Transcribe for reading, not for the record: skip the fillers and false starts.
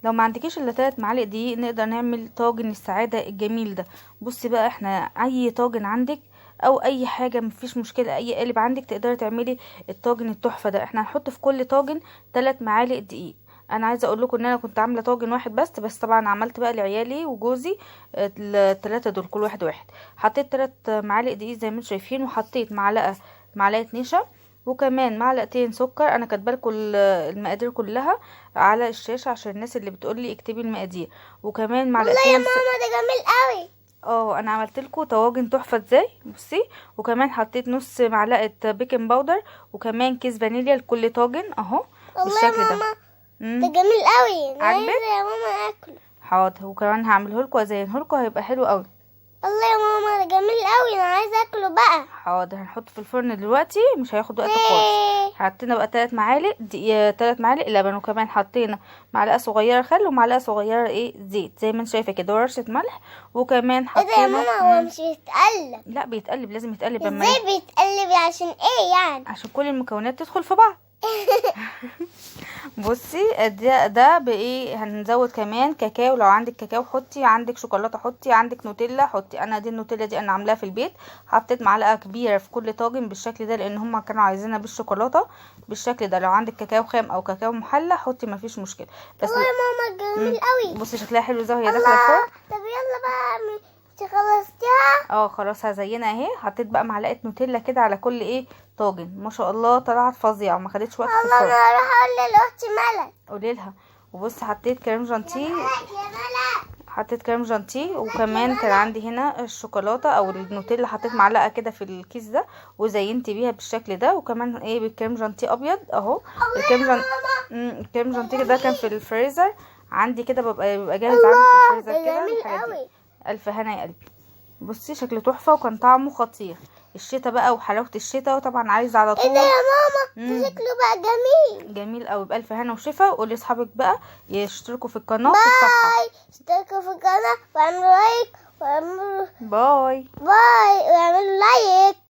لو ما عندكيش الا 3 معالق دقيق نقدر نعمل طاجن السعاده الجميل ده. بصي بقى، احنا اي طاجن عندك او اي حاجه مفيش مشكله، اي قالب عندك تقدري تعملي الطاجن التحفه ده. احنا هنحط في كل طاجن 3 معالق دقيق. انا عايزه اقول لكم ان انا كنت عامله طاجن واحد بس طبعا عملت بقى لعيالي وجوزي الثلاثه دول كل واحد واحد. حطيت 3 معالق دقيق زي ما انتم شايفين، وحطيت معلقه نشا، وكمان معلقتين سكر. انا كاتبه لكم المقادير كلها على الشاشه عشان الناس اللي بتقول لي اكتبي المقادير. وكمان معلقتين والله يا ماما ده جميل قوي. انا عملت لكم طواجن تحفه ازاي. بصي، وكمان حطيت نص معلقه بيكنج باودر، وكمان كيس فانيليا لكل طاجن اهو والله يا بالشكل ده. ماما ده جميل قوي. انا عاجبك؟ عايزه يا ماما اكله. حاضر، وكمان هعمله لكم ازينه لكم، هيبقى حلو قوي. والله يا ماما ده جميل قوي، انا عايزه اكله بقى. حاضر، هنحطه في الفرن دلوقتي، مش هياخد وقت خالص. حطينا بقى 3 معالق 3 معالق لبن، وكمان حطينا معلقه صغيره خل، ومعلقه صغيره زيت زي ما انت شايفه كده، ورشه ملح. وكمان ايه ده يا حطينا ماما؟ هو مش بيتقلب؟ لا بيتقلب، لازم يتقلب. ازاي بيتقلب؟ عشان ايه يعني؟ عشان كل المكونات تدخل في بعض. بصي ده بايه، هنزود كمان كاكاو. لو عندك كاكاو حطي، عندك شوكولاته حطي، عندك نوتيلا حطي. انا دي النوتيلا دي انا عاملاها في البيت. حطيت معلقه كبيره في كل طاجن بالشكل ده، لان هم كانوا عايزينها بالشوكولاته بالشكل ده. لو عندك كاكاو خام او كاكاو محلى حطي، مفيش مشكله. بس والله يا ماما جميل قوي. بصي شكلها حلو ازاي وهي داخله الفرن. طب يلا بقى، انت خلصتيها؟ خلاص هزينها اهي. حطيت بقى معلقه نوتيلا كده على كل طاجن. ما شاء الله طلعت فظيعه وما خدتش وقت في والله الفرن. انا هروح اقول لاختي ملك. قولي لها. وبص، حطيت كريم جانتيه. يا ملك. حطيت كريم جانتيه، وكمان كان عندي هنا الشوكولاته او النوتيلا، حطيت معلقه كده في الكيس ده وزينت بيها بالشكل ده. وكمان بالكريم جانتيه ابيض اهو. الكريم جانتيه ده كان في الفريزر عندي كده، بيبقى جاهز عندي في الفريزر كده الحاجات دي. الف هنا يا قلبي. بصي شكله تحفه وكان طعمه خطير. الشتا بقى وحلاوه الشتا، وطبعا عايزه على طول. ايه ده يا ماما؟ ده شكله بقى جميل قوي. بألف هنا وشفا. وقولي لاصحابك بقى يشتركوا في القناه في الصفحه. باي. اشتركوا في القناه واعملوا لايك باي واعملوا لايك.